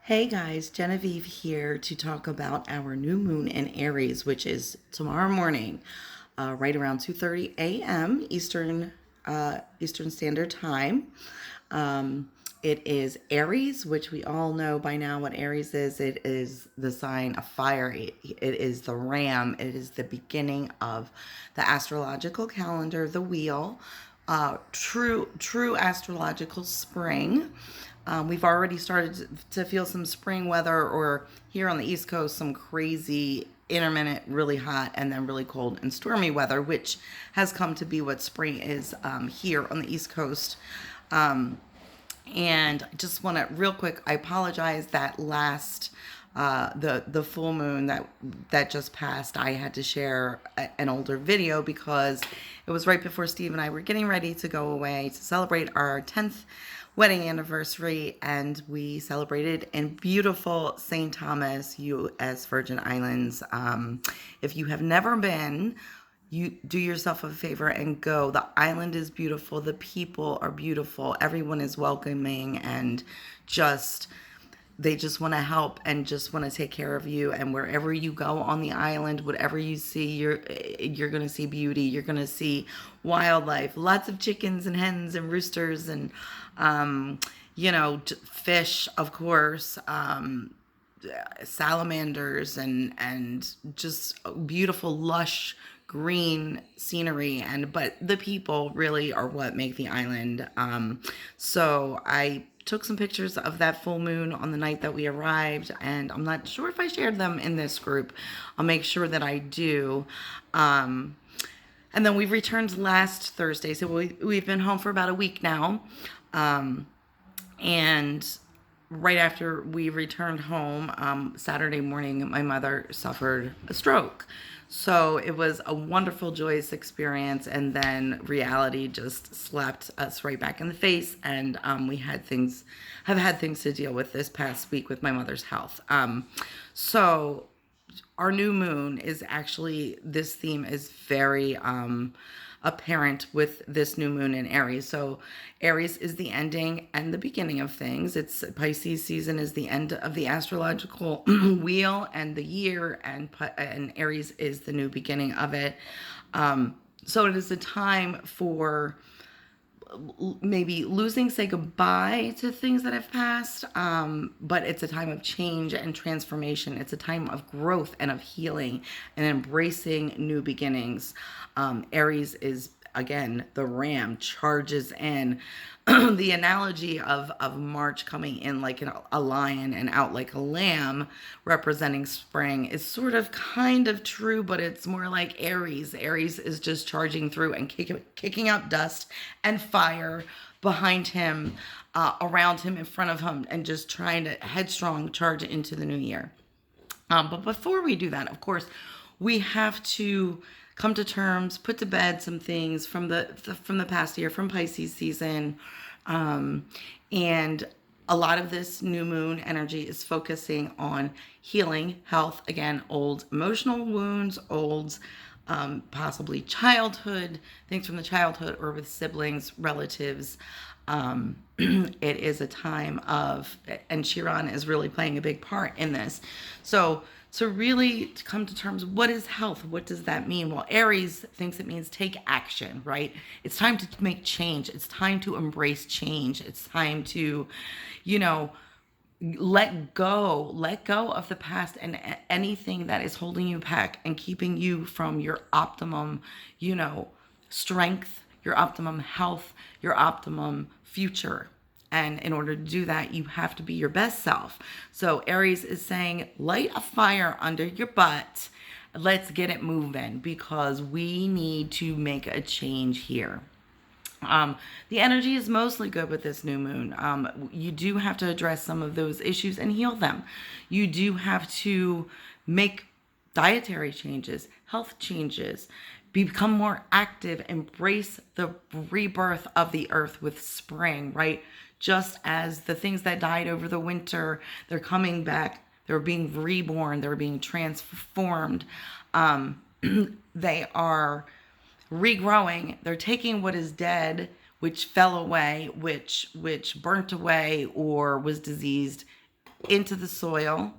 Hey guys, Genevieve here to talk about our new moon in Aries, which is tomorrow morning, right around 2:30 a.m. Eastern Standard Time. It is Aries, which we all know by now what Aries is. It is the sign of fire. It is the ram. It is the beginning of the astrological calendar, the wheel. True astrological spring. We've already started to feel some spring weather, or here on the East Coast, some crazy intermittent, really hot, and then really cold and stormy weather, which has come to be what spring is here on the East Coast. And I just want to real quick. I apologize that last the full moon that just passed. I had to share an older video because it was right before Steve and I were getting ready to go away to celebrate our 10th wedding anniversary, and we celebrated in beautiful St. Thomas, U.S. Virgin Islands. If you have never been, you do yourself a favor and go. The island is beautiful. The people are beautiful. Everyone is welcoming and just they just want to help and just want to take care of you. And wherever you go on the island, whatever you see, you're going to see beauty. You're going to see wildlife, lots of chickens and hens and roosters and fish, of course, salamanders and just beautiful lush green scenery. But the people really are what make the island. So I took some pictures of that full moon on the night that we arrived, and I'm not sure if I shared them in this group. I'll make sure that I do. And then we returned last Thursday, so we've been home for about a week now. And right after we returned home, Saturday morning, my mother suffered a stroke. So it was a wonderful, joyous experience, and then reality just slapped us right back in the face, and we have had things to deal with this past week with my mother's health. So our new moon is actually, this theme is very apparent with this new moon in Aries. So Aries is the ending and the beginning of things. It's Pisces season is the end of the astrological wheel and the year, and Aries is the new beginning of it. So it is a time for maybe say goodbye to things that have passed, but it's a time of change and transformation. It's a time of growth and of healing and embracing new beginnings. Aries is, again, the ram charges in. The analogy of March coming in like a lion and out like a lamb, representing spring, is sort of kind of true, but it's more like Aries. Aries is just charging through and kicking up dust and fire behind him, around him, in front of him, and just trying to headstrong charge into the new year. But before we do that, of course, we have to come to terms, put to bed some things from the past year, from Pisces season. And a lot of this new moon energy is focusing on healing, health, again, old emotional wounds, old possibly childhood, things from the childhood or with siblings, relatives. It is a time of, and Chiron is really playing a big part in this. So to really come to terms, what is health? What does that mean? Well, Aries thinks it means take action, right? It's time to make change. It's time to embrace change. It's time to, let go of the past and anything that is holding you back and keeping you from your optimum, strength, your optimum health, your optimum future. And in order to do that, you have to be your best self. So Aries is saying, light a fire under your butt. Let's get it moving, because we need to make a change here. The energy is mostly good with this new moon. You do have to address some of those issues and heal them. You do have to make dietary changes, health changes, become more active, embrace the rebirth of the earth with spring, right? Just as the things that died over the winter, they're coming back, they're being reborn, they're being transformed. They are regrowing. They're taking what is dead, which fell away, which burnt away or was diseased, into the soil,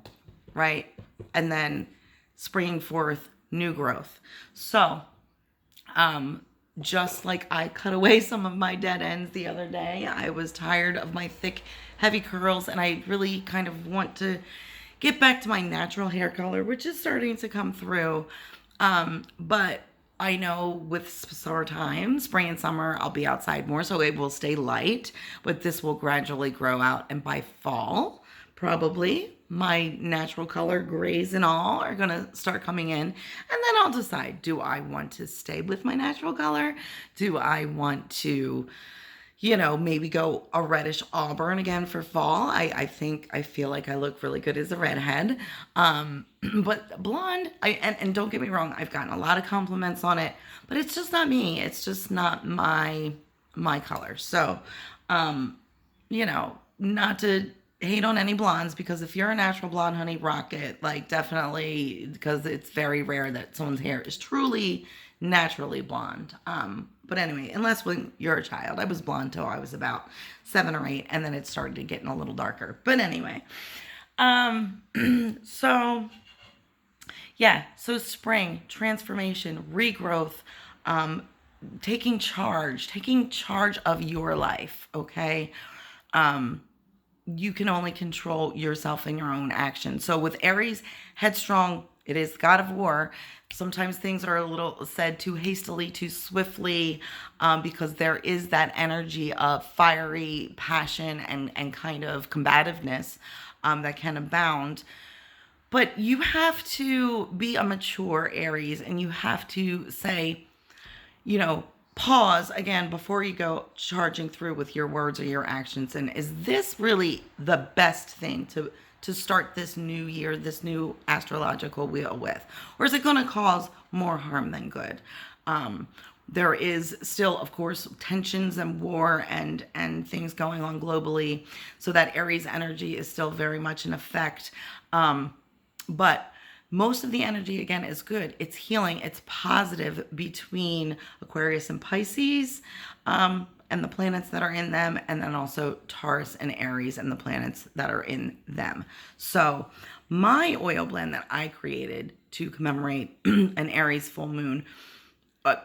right? And then springing forth new growth. So, just like I cut away some of my dead ends the other day, I was tired of my thick, heavy curls, and I really kind of want to get back to my natural hair color, which is starting to come through. But I know with summertime, spring and summer, I'll be outside more, so it will stay light, but this will gradually grow out. And by fall, probably my natural color grays and all are going to start coming in. And then I'll decide, do I want to stay with my natural color? Do I want to, maybe go a reddish auburn again for fall? I feel like I look really good as a redhead. But blonde, and don't get me wrong, I've gotten a lot of compliments on it, but it's just not me. It's just not my color. So, not to hate on any blondes, because if you're a natural blonde, honey, rock it. Like, definitely, because it's very rare that someone's hair is truly naturally blonde. But anyway, unless when you're a child. I was blonde till I was about 7 or 8, and then it started getting a little darker. But anyway, so yeah, so spring, transformation, regrowth, taking charge of your life, okay? You can only control yourself and your own actions. So with Aries, headstrong, it is God of war. Sometimes things are a little said too hastily, too swiftly, because there is that energy of fiery passion and kind of combativeness that can abound. But you have to be a mature Aries, and you have to say, pause again before you go charging through with your words or your actions. And is this really the best thing to start this new year, this new astrological wheel with? Or is it going to cause more harm than good? There is still, of course, tensions and war and things going on globally. So that Aries energy is still very much in effect. But most of the energy, again, is good. It's healing. It's positive between Aquarius and Pisces, and the planets that are in them, and then also Taurus and Aries and the planets that are in them. So my oil blend that I created to commemorate an Aries full moon,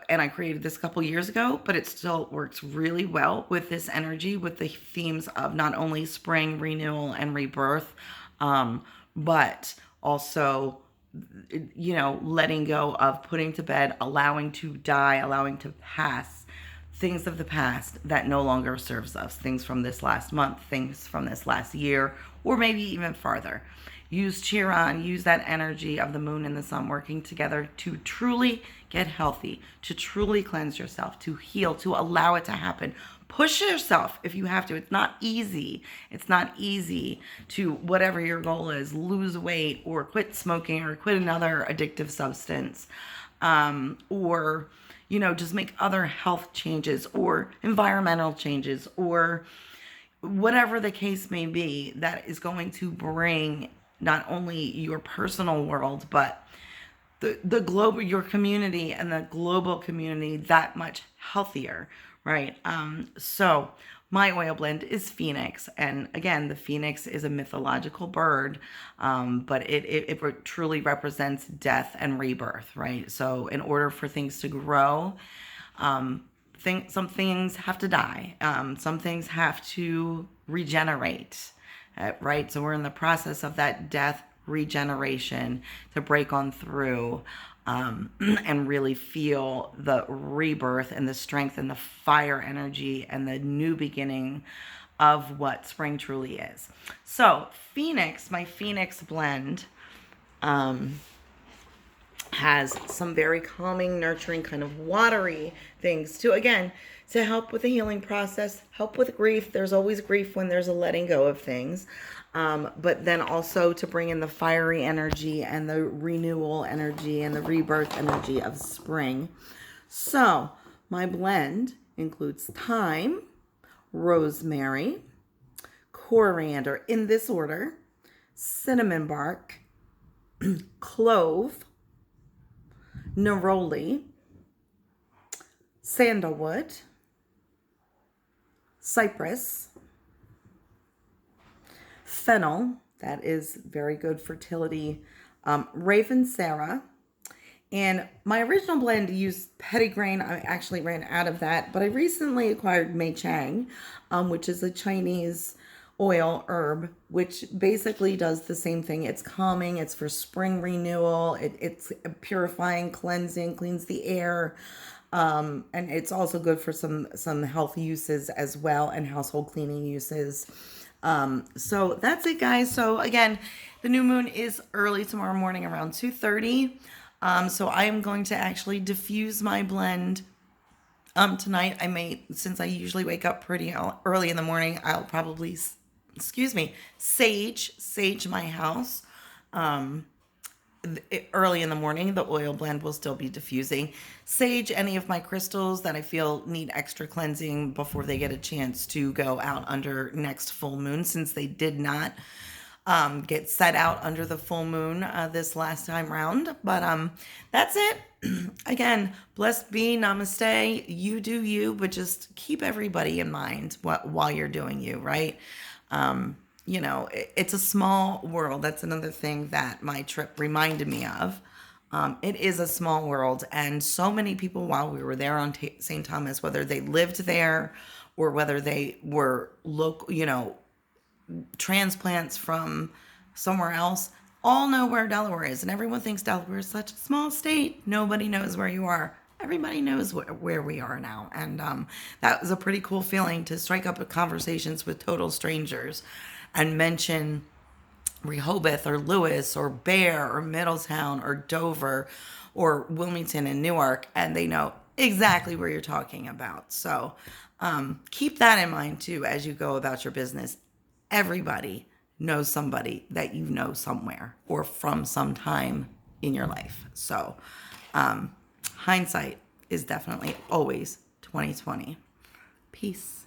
and I created this a couple years ago, but it still works really well with this energy, with the themes of not only spring, renewal, and rebirth, but also, letting go of, putting to bed, allowing to die, allowing to pass things of the past that no longer serves us, things from this last month, things from this last year, or maybe even farther. Use Chiron, use that energy of the moon and the sun working together to truly get healthy, to truly cleanse yourself, to heal, to allow it to happen. Push yourself if you have to. It's not easy. It's not easy to, whatever your goal is, lose weight or quit smoking or quit another addictive substance, or, just make other health changes or environmental changes, or whatever the case may be that is going to bring not only your personal world, but the global, your community and the global community that much healthier, right? So my oil blend is Phoenix. And again, the Phoenix is a mythological bird, but it truly represents death and rebirth, right? So in order for things to grow, some things have to die. Some things have to regenerate, right? So we're in the process of that death regeneration to break on through, and really feel the rebirth and the strength and the fire energy and the new beginning of what spring truly is. So Phoenix, my Phoenix blend, has some very calming, nurturing, kind of watery things to help with the healing process, help with grief. There's always grief when there's a letting go of things. But then also to bring in the fiery energy and the renewal energy and the rebirth energy of spring. So my blend includes thyme, rosemary, coriander in this order, cinnamon bark, clove, neroli, sandalwood, cypress, fennel, That is very good fertility. Raven Sarah. And my original blend used petitgrain. I actually ran out of that, but I recently acquired Mei Chang, which is a Chinese oil herb, which basically does the same thing. It's calming. It's for spring renewal. It's purifying, cleansing, cleans the air, and it's also good for some health uses as well and household cleaning uses. So that's it, guys. So again, the new moon is early tomorrow morning around 2:30. So I am going to actually diffuse my blend tonight. I may, since I usually wake up pretty early in the morning, I'll probably, excuse me, sage my house. Early in the morning, the oil blend will still be diffusing. Sage any of my crystals that I feel need extra cleansing before they get a chance to go out under next full moon, since they did not get set out under the full moon this last time round. But that's it. Again, blessed be, namaste. You do you, but just keep everybody in mind while you're doing you, right? It's a small world. That's another thing that my trip reminded me of. It is a small world, and so many people while we were there on St. Thomas, whether they lived there or whether they were local, transplants from somewhere else, all know where Delaware is. And everyone thinks Delaware is such a small state. Nobody knows where you are. Everybody knows where we are now. And that was a pretty cool feeling to strike up conversations with total strangers and mention Rehoboth or Lewis or Bear or Middletown or Dover or Wilmington and Newark, and they know exactly where you're talking about. So keep that in mind too as you go about your business. Everybody knows somebody that you know somewhere or from some time in your life. So hindsight is definitely always 2020. Peace.